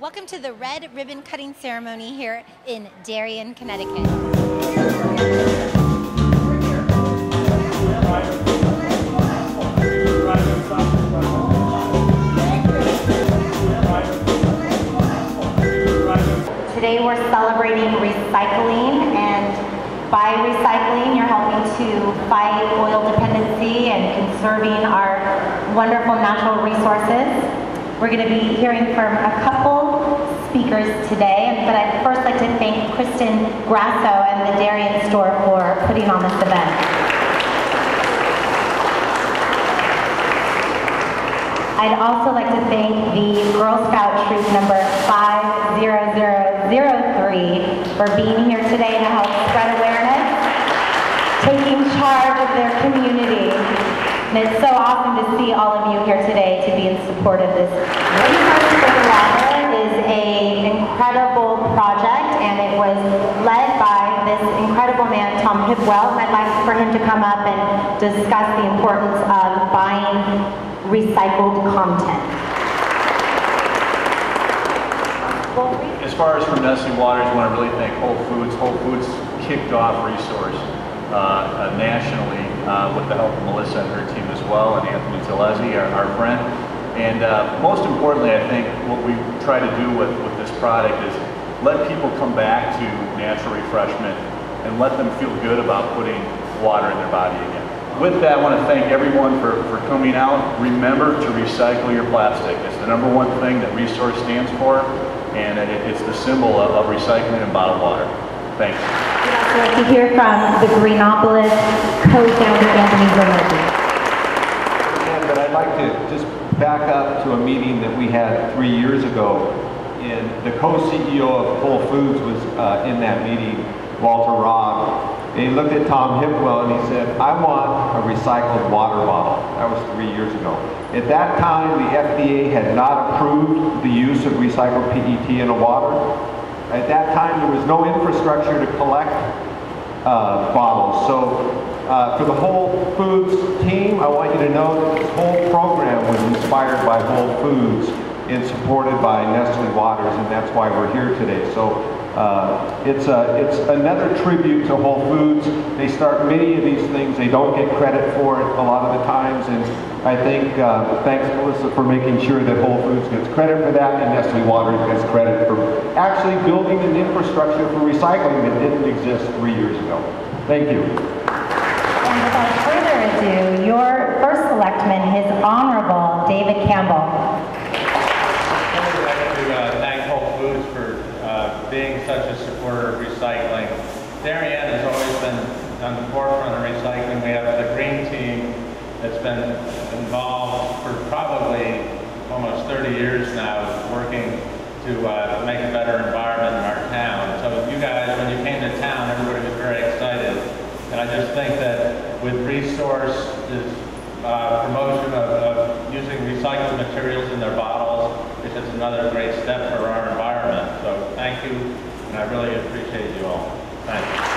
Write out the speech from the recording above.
Welcome to the red ribbon cutting ceremony here in Darien, Connecticut. Today we're celebrating recycling, and by recycling you're helping to fight oil dependency and conserving our wonderful natural resources. We're going to be hearing from a couple speakers today, but I'd first like to thank Kristen Grasso and the Darien store for putting on this event. I'd also like to thank the Girl Scout troop number 50003 for being here today to help spread awareness, taking charge of their community. And it's so awesome to see all of you here today to be in support of this. Resources for the Water is an incredible project, and it was led by this incredible man, Tom Hipwell. I'd like for him to come up and discuss the importance of buying recycled content. As far as from Nestle Waters, I want to really thank Whole Foods. Whole Foods kicked off Resource nationally with the help of Melissa and her team as well, and Anthony Tillesi, our friend. And most importantly, I think what we try to do with this product is let people come back to natural refreshment and let them feel good about putting water in their body again. With that, I want to thank everyone for coming out. Remember to recycle your plastic. It's the #1 thing that Resource stands for, and it's the symbol of recycling and bottled water. Thanks. We'd also like to hear from the Greenopolis co-founder, Anthony Tillesi. But I'd like to just back up to a meeting that we had 3 years ago, and the co-CEO of Whole Foods was in that meeting, Walter Robb. And he looked at Tom Hipwell and he said, I want a recycled water bottle. That was 3 years ago. At that time, the FDA had not approved the use of recycled PET in the water. At that time, there was no infrastructure to collect bottles. So for the Whole Foods team, I want you to know that this whole program was inspired by Whole Foods and supported by Nestle Waters, and that's why we're here today. So it's another tribute to Whole Foods. They start many of these things. They don't get credit for it a lot of the times, and I think thanks Melissa for making sure that Whole Foods gets credit for that, and Nestle Waters gets credit for actually building an infrastructure for recycling that didn't exist 3 years ago. Thank you. And without further ado, your first selectman, His Honorable David Campbell. I'd like to thank Whole Foods for being such a supporter of recycling. Darien has always been on the forefront of recycling. We have the green team that's been involved for probably almost 30 years now, working to make a better environment in our town. So you guys, when you came to town, everybody was very excited. And I just think that with Resource's promotion of using recycled materials in their bottles, it's just another great step for our environment. So thank you, and I really appreciate you all. Thank you.